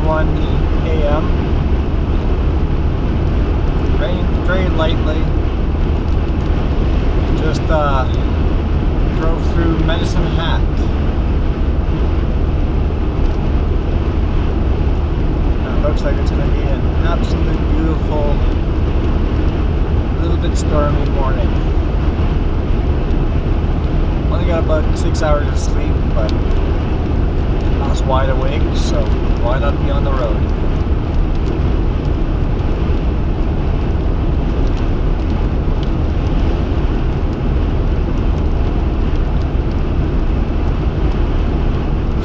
6:51 a.m. Rained very lightly. Just drove through Medicine Hat. It looks like it's going to be an absolute beautiful, little bit stormy morning. Only got about 6 hours of sleep, but I was wide awake, so why not be on the road?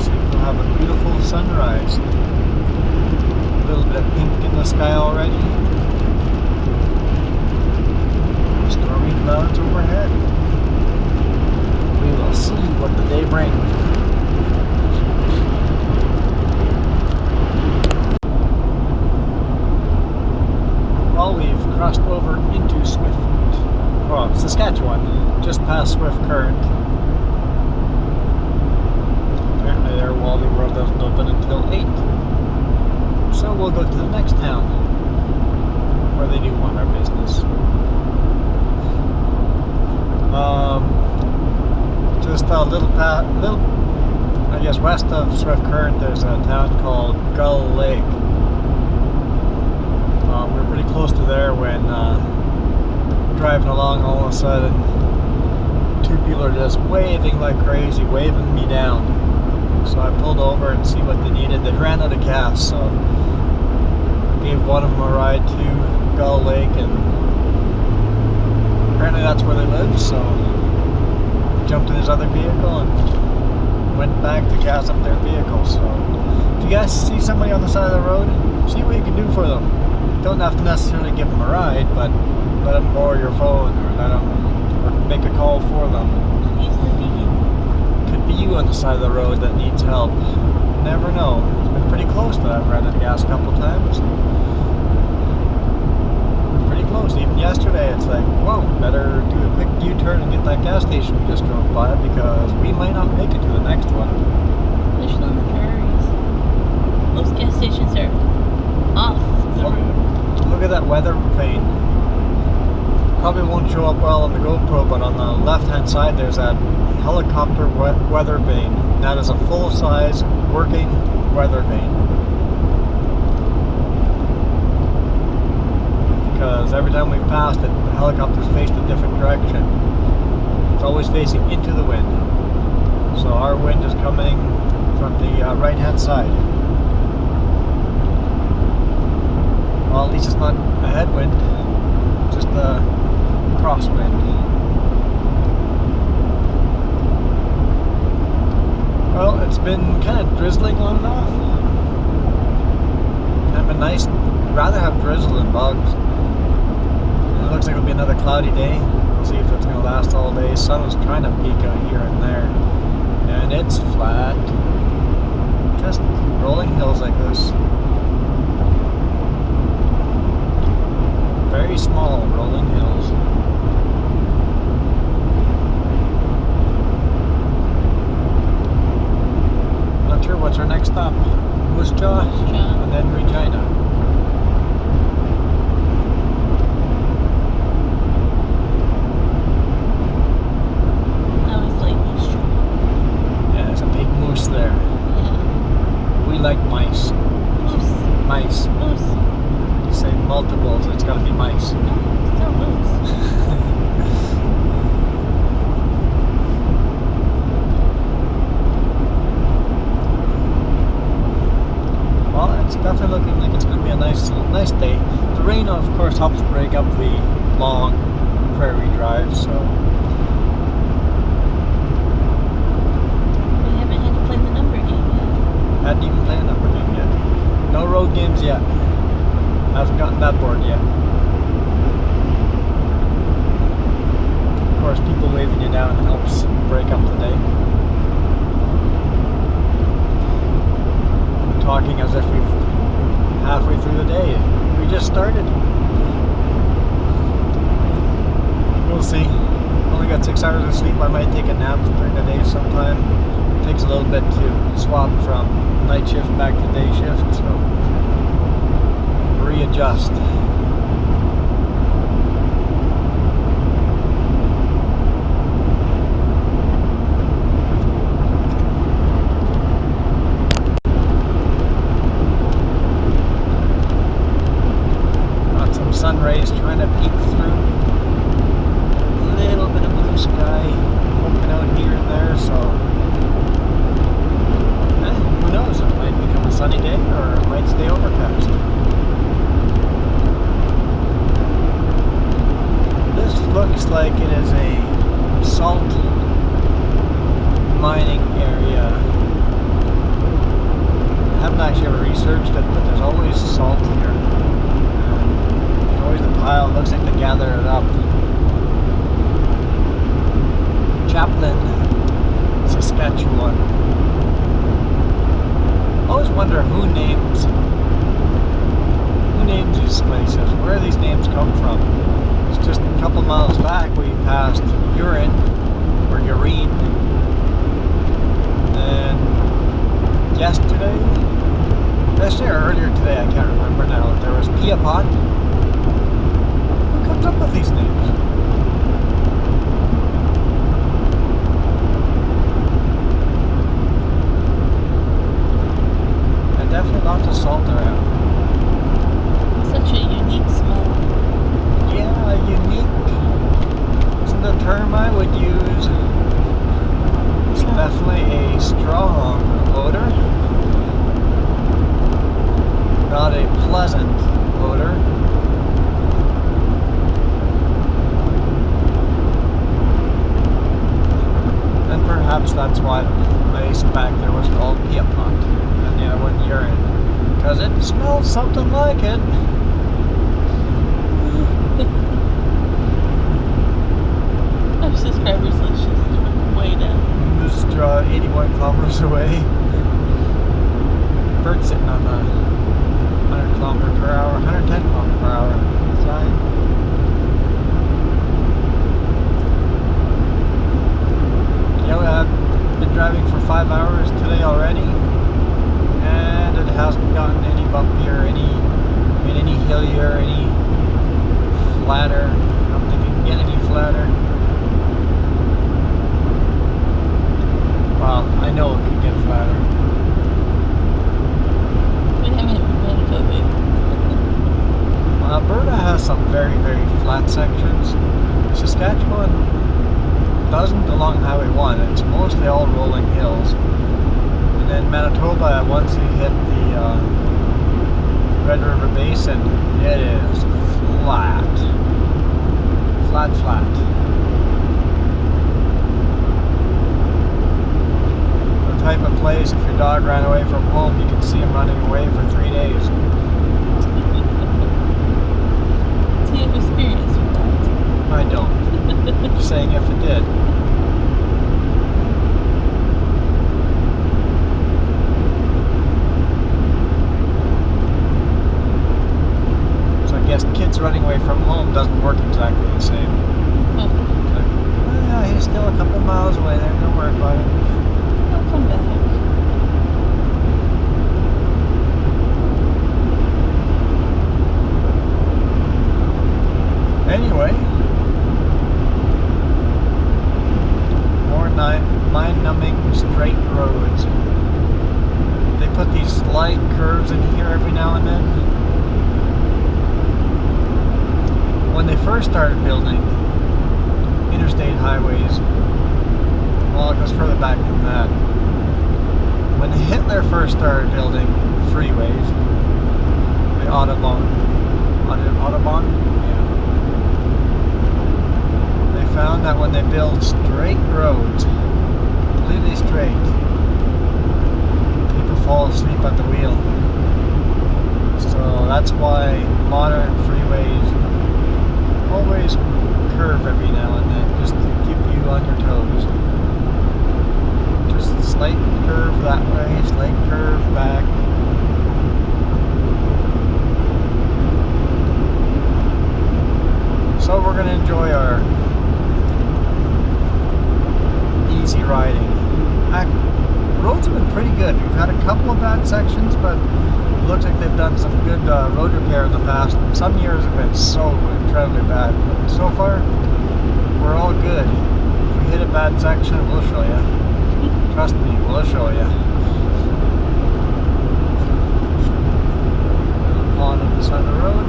See if we'll have a beautiful sunrise. A little bit of pink in the sky already. Stormy clouds overhead. We will see what the day brings. Well, we've crossed over into Saskatchewan, just past Swift Current. Apparently their Wally Road doesn't open until 8. So we'll go to the next town, where they do want our business. Just a little, I guess west of Swift Current, there's a town called Gull Lake. We were pretty close to there when driving along, all of a sudden 2 people are just waving like crazy, waving me down. So I pulled over and see what they needed. They ran out of gas, so I gave one of them a ride to Gull Lake, and apparently that's where they live, so jumped in his other vehicle and went back to gas up their vehicle. So if you guys see somebody on the side of the road, see what you can do for them. Don't have to necessarily give them a ride, but let them borrow your phone, or make a call for them. Could be you on the side of the road that needs help. Never know. It's been pretty close that I've run out of gas a couple times. Pretty close. Even yesterday, it's like, whoa, better do a quick U-turn and get that gas station we just drove by, because we might not make it to the next one. Especially on the prairies. Those gas stations are off the road. Look at that weather vane. Probably won't show up well on the GoPro, but on the left-hand side there's that helicopter weather vane. That is a full-size working weather vane. Because every time we've passed it, the helicopter's faced a different direction. It's always facing into the wind. So our wind is coming from the right-hand side. Well, at least it's not a headwind, just a crosswind. Well, it's been kind of drizzling on and off. Kind of been nice. I'd rather have drizzle than bugs. It looks like it'll be another cloudy day. We'll see if it's going to last all day. Sun was trying to peek out here and there. And it's flat. Just rolling hills like this. Very small rolling hills. Not sure what's our next stop. Moose Jaw, and then Regina. I always like Moose Jaw. Yeah, there's a big moose there. Yeah. We like mice. Moose. Mice. Moose. You say multiples, it's gotta be mice. No, still moose. Well, it's definitely looking like it's going to be a nice day. The rain, of course, helps break up the long prairie drive, so. We haven't had to play the number game yet. Hadn't even played a number game yet. No road games yet. Haven't gotten that board yet. Of course, people waving you down helps break up the day. Talking as if we've halfway through the day. We just started. We'll see. Only got 6 hours of sleep. I might take a nap during the day sometime. It takes a little bit to swap from night shift back to day shift, so adjust. Got some sun rays trying to peek through. A little bit of blue sky poking out here and there, so who knows, it might become a sunny day or it might stay overcast. This looks like it is a salt mining area. I haven't actually ever researched it, but there's always salt here. There's always a pile, it looks like they gather it up. Chaplin, Saskatchewan. I always wonder who names these places. Where these names come from? It's just a couple miles back we passed Urine or Urine, and yesterday or earlier today, I can't remember now. There was Piapot. Who comes up with these names? Definitely lots of salt around. Such a unique smell. Yeah, unique isn't the term I would use. It's definitely a strong odor. Not a pleasant odor. And perhaps that's why the place back there was called Piapot. Yeah, when urine, because it smells something like it. Our subscribers list is way down. Just 81 kilometers away. Bird sitting on the 100 kilometer per hour, 110 kilometer per hour sign. Yeah, I've been driving for 5 hours today already. And it hasn't gotten any bumpier, any hillier, any flatter. I don't think it can get any flatter. Well, I know it can get flatter. We haven't been Manitoba. Well, Alberta has some very, very flat sections. Saskatchewan doesn't along Highway 1. It's mostly all rolling hills. And then Manitoba, once you hit the Red River Basin, it is flat. Flat. The type of place, if your dog ran away from home, you can see him running away for 3 days. Do you have experience with that? I don't. Just saying if it did. Kids running away from home doesn't work exactly the same. Oh. Like, oh yeah, he's still a couple miles away there, don't worry about it. I'll come back. Anyway, more mind-numbing straight roads. They put these slight curves in here every now and then. When they first started building interstate highways, well, it goes further back than that. When Hitler first started building freeways, the Autobahn, yeah. They found that when they build straight roads, completely straight, people fall asleep at the wheel. So that's why modern freeways always curve every now and then, just to keep you on your toes. Just a slight curve that way, slight curve back. So we're going to enjoy our easy riding. The roads have been pretty good. We've had a couple of bad sections, but looks like they've done some good road repair in the past. Some years have been so incredibly bad. But so far, we're all good. If we hit a bad section, we'll show you. Trust me, we'll show you. On the side of the road.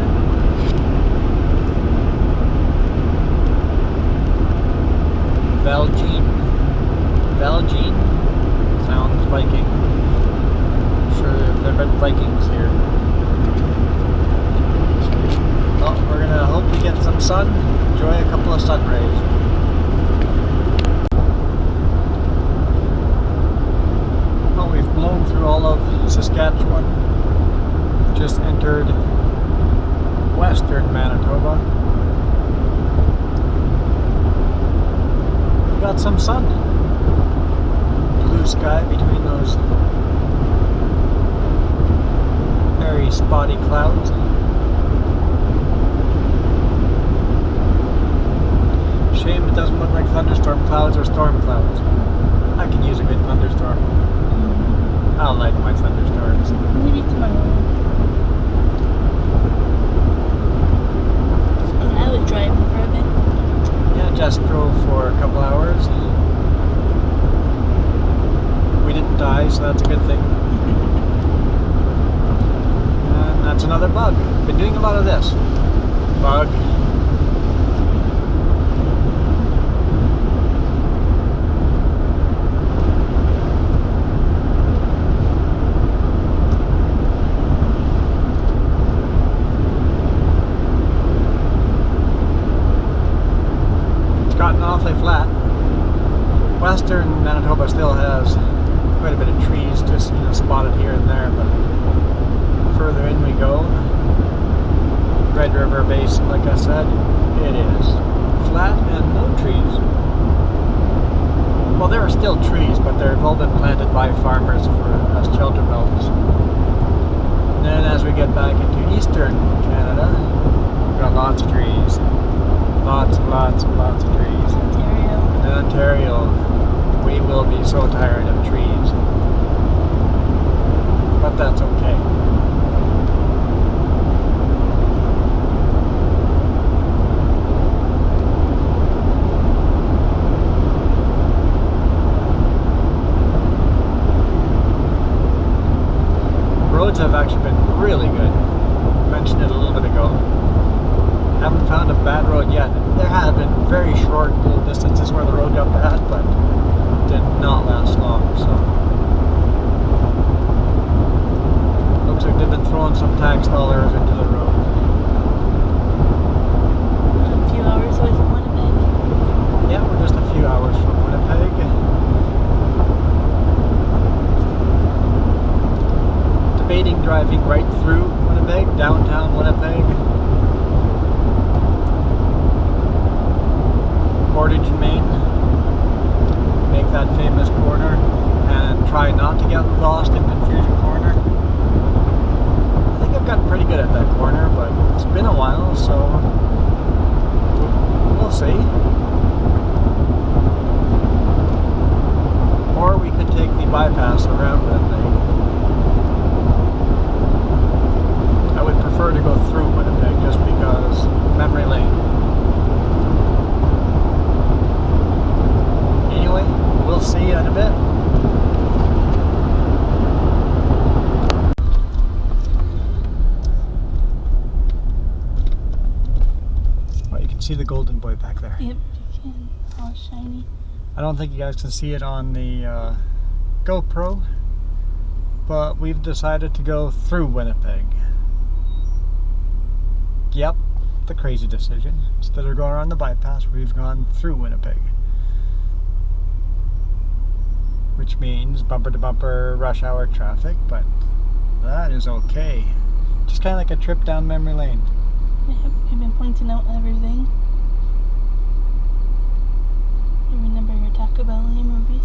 Valjean. Sounds Viking. I'm sure there are Vikings here. Well, we're gonna hope we get some sun. Enjoy a couple of sun rays. Well, we've blown through all of Saskatchewan. Just entered western Manitoba. We got some sun. Blue sky between those very spotty clouds. Shame it doesn't look like thunderstorm clouds or storm clouds. I can use a good thunderstorm. I like my thunderstorms. Maybe tomorrow. And I was driving for a bit. Yeah, just drove for a couple hours. We didn't die, so that's a good thing. And that's another bug. Been doing a lot of this. Bug. Gotten awfully flat. Western Manitoba still has quite a bit of trees, just spotted here and there, but further in we go. Red River Basin, like I said, it is flat and no trees. Well, there are still trees, but they've all been planted by farmers as shelter belts. And then as we get back into eastern Canada, we've got lots of trees. Lots and lots and lots of trees. Ontario. In Ontario, we will be so tired of trees. But that's okay. Roads have actually been really good. I mentioned it a little bit ago. Haven't found a bad road yet. There have been very short little distances where the road got bad, but did not last long, so. Looks like they've been throwing some tax dollars into the road. A few hours away from Winnipeg. Yeah, we're just a few hours from Winnipeg. Debating driving right through Winnipeg, downtown Winnipeg. Portage in Maine, make that famous corner and try not to get lost in Confusion Corner. I think I've gotten pretty good at that corner, but it's been a while, so we'll see. Or we could take the bypass around Winnipeg. I would prefer to go through Winnipeg just because memory lane. Anyway, we'll see you in a bit. Well, you can see the golden boy back there. Yep, you can. All shiny. I don't think you guys can see it on the GoPro, but we've decided to go through Winnipeg. Yep, the crazy decision. Instead of going around the bypass, we've gone through Winnipeg. Which means bumper to bumper rush hour traffic, but that is okay. Just kind of like a trip down memory lane. Yep, you've been pointing out everything. You remember your Taco Bell movies?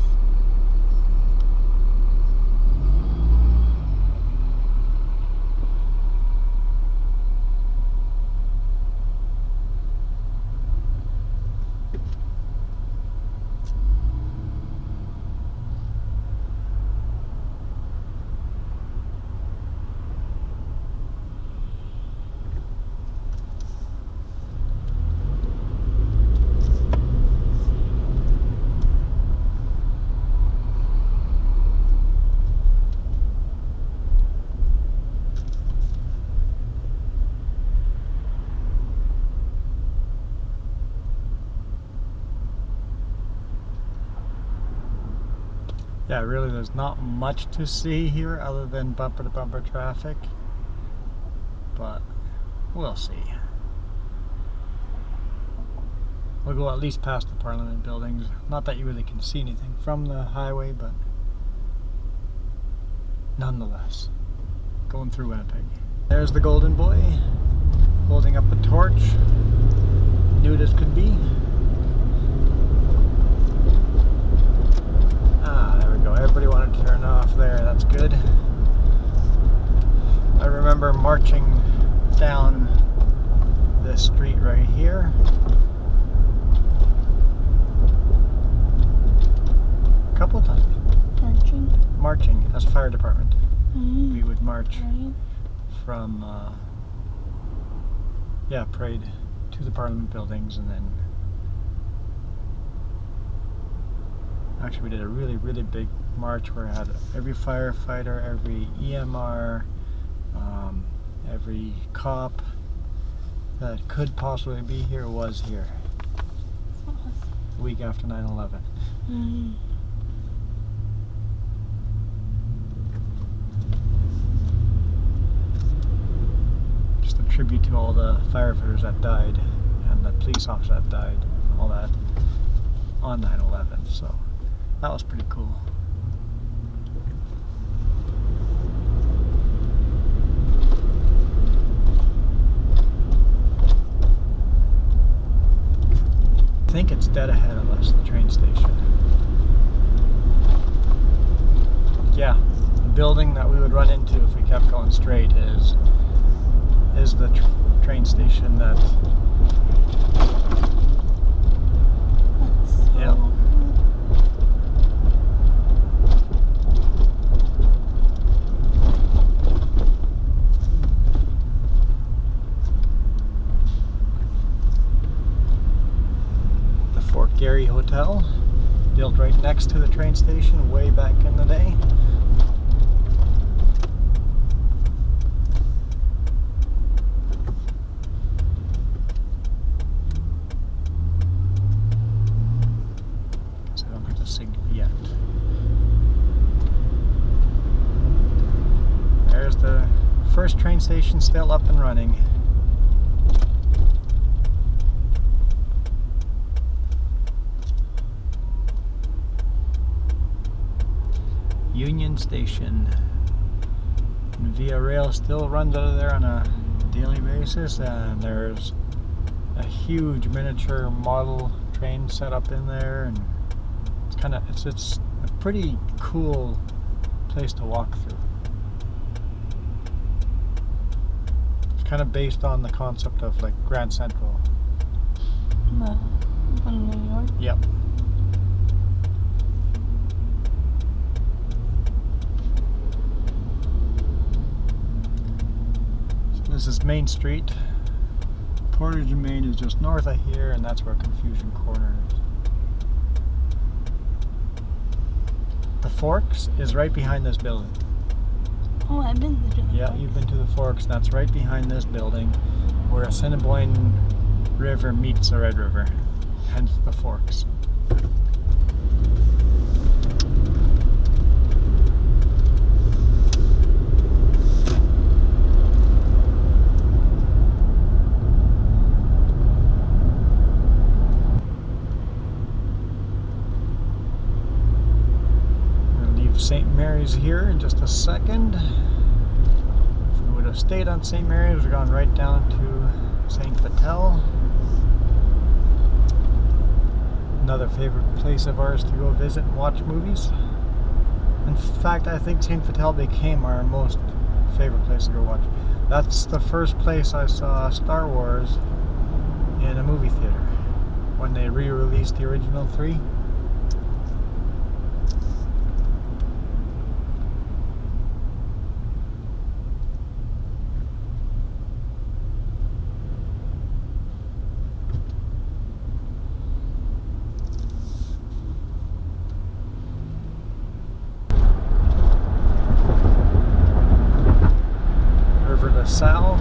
Yeah, really there's not much to see here other than bumper to bumper traffic, but we'll see. We'll go at least past the Parliament buildings. Not that you really can see anything from the highway, but nonetheless, going through Winnipeg. There's the Golden Boy holding up a torch, nude as could be. There we go. Everybody wanted to turn off there. That's good. I remember marching down this street right here. A couple of times. Marching as a fire department. We would march from Prairie to the Parliament buildings, and then actually we did a really big march where I had every firefighter, every EMR, every cop that could possibly be here was here. The week after 9/11. Just a tribute to all the firefighters that died and the police officers that died, all that on 9/11. So that was pretty cool. I think it's dead ahead of us, the train station. Yeah, the building that we would run into if we kept going straight is the train station that. Yeah. Gary Hotel, built right next to the train station way back in the day. So I don't get the signal yet. There's the first train station still up and running. Union Station. And Via Rail still runs out of there on a daily basis, and there's a huge miniature model train set up in there, and it's a pretty cool place to walk through. It's kind of based on the concept of like Grand Central. The one in New York? Yep. This is Main Street. Portage and Main is just north of here, and that's where Confusion Corner is. The Forks is right behind this building. Oh, I've been to the Yeah, Forks. you've been to the Forks, and that's right behind this building where Assiniboine River meets the Red River, hence the Forks. St. Mary's here in just a second. If we would have stayed on St. Mary's, we've gone right down to St. Vital. Another favorite place of ours to go visit and watch movies. In fact, I think St. Vital became our most favorite place to go watch. That's the first place I saw Star Wars in a movie theater when they re-released the original 3. Sal.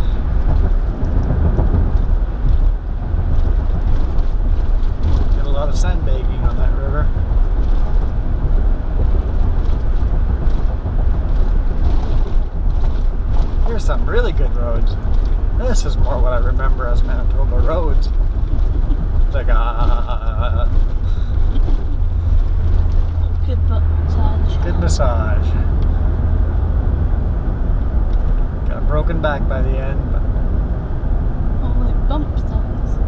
Did a lot of sandbagging on that river. some really good roads. This is more what I remember as Manitoba roads. It's like Good butt massage. good massage. Got a broken back by the end, but Oh, like bump size.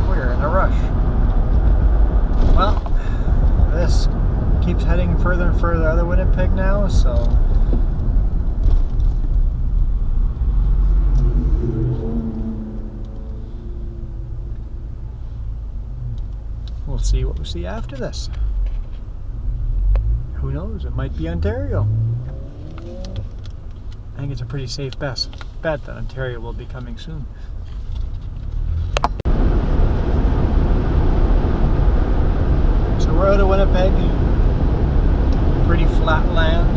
we're in a rush. Well, this keeps heading further and further out of Winnipeg now, so we'll see what we see after this. Who knows? It might be Ontario. I think it's a pretty safe bet that Ontario will be coming soon. So we're out of Winnipeg. Pretty flat land.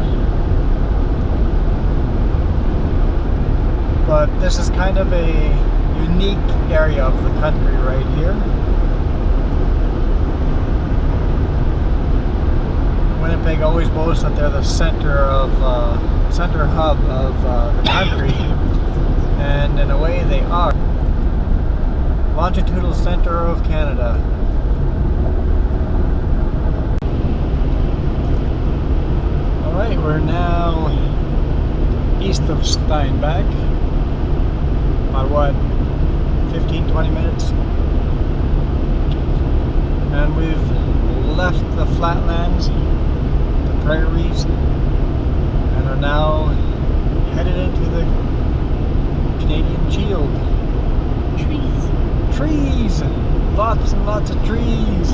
But this is kind of a unique area of the country right here. Winnipeg always boasts that they're the center hub of the country, and in a way they are. Longitudinal center of Canada. Alright, we're now east of Steinbach. About what, 15-20 minutes? And we've left the flatlands, the prairies, and are now headed into the Canadian Shield. Trees. Trees! Lots and lots of trees! I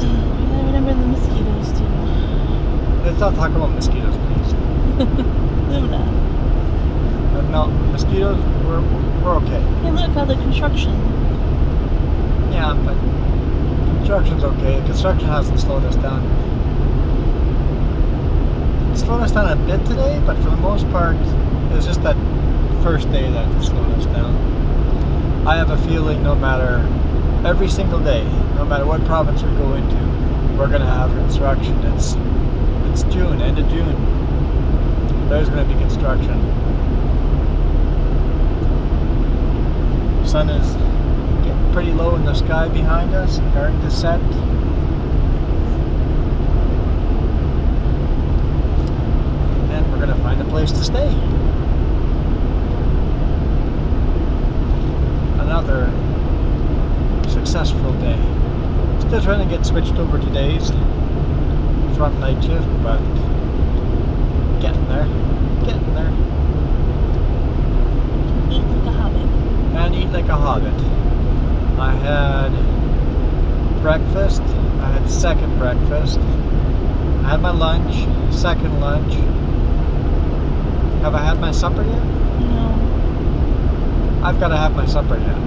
remember the mosquitoes too. Let's not talk about mosquitoes, please. Luna. No, mosquitoes, we're okay. Hey, look, all the construction. Yeah, but construction's okay. Construction hasn't slowed us down. It slowed us down a bit today, but for the most part, it was just that first day that slowed us down. I have a feeling no matter, every single day, no matter what province we go into, we're going to have construction. It's June, end of June. There's going to be construction. The sun is getting pretty low in the sky behind us, starting to set. And we're going to find a place to stay. Another successful day. Still trying to get switched over to days. Front night shift, but getting there. Getting there. Eat like a hobbit. And eat like a hobbit. I had breakfast. I had second breakfast. I had my lunch. Second lunch. Have I had my supper yet? No. I've got to have my supper yet.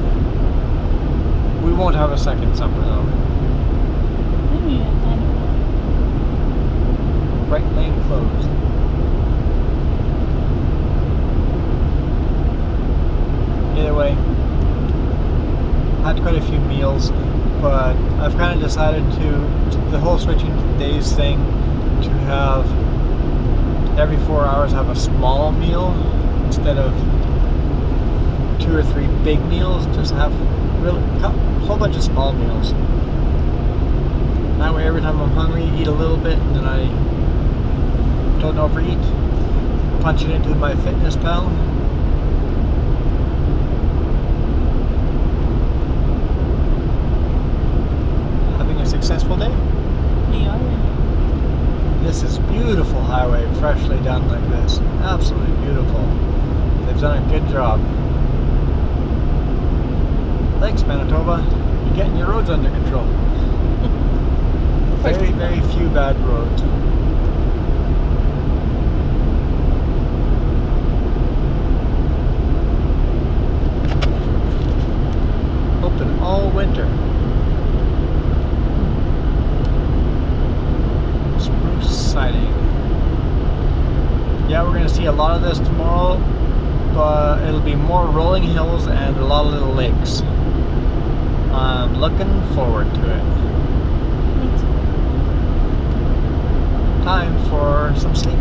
We won't have a second supper though. Maybe, I don't know. Right lane closed. Either way, I had quite a few meals, but I've kind of decided to, the whole switching to days thing, to have every 4 hours have a small meal instead of 2 or 3 big meals. Just have really a whole bunch of small meals. That way, every time I'm hungry, eat a little bit, and then I don't overeat. Punch it into my fitness pal. Having a successful day. We are. This is beautiful highway, freshly done like this. Absolutely beautiful. They've done a good job. Thanks, Manitoba. You're getting your roads under control. Very, very few bad roads. Open all winter. Spruce siding. Yeah, we're going to see a lot of this tomorrow, but it'll be more rolling hills and a lot of little lakes. I'm looking forward to it. Me too. Time for some sleep.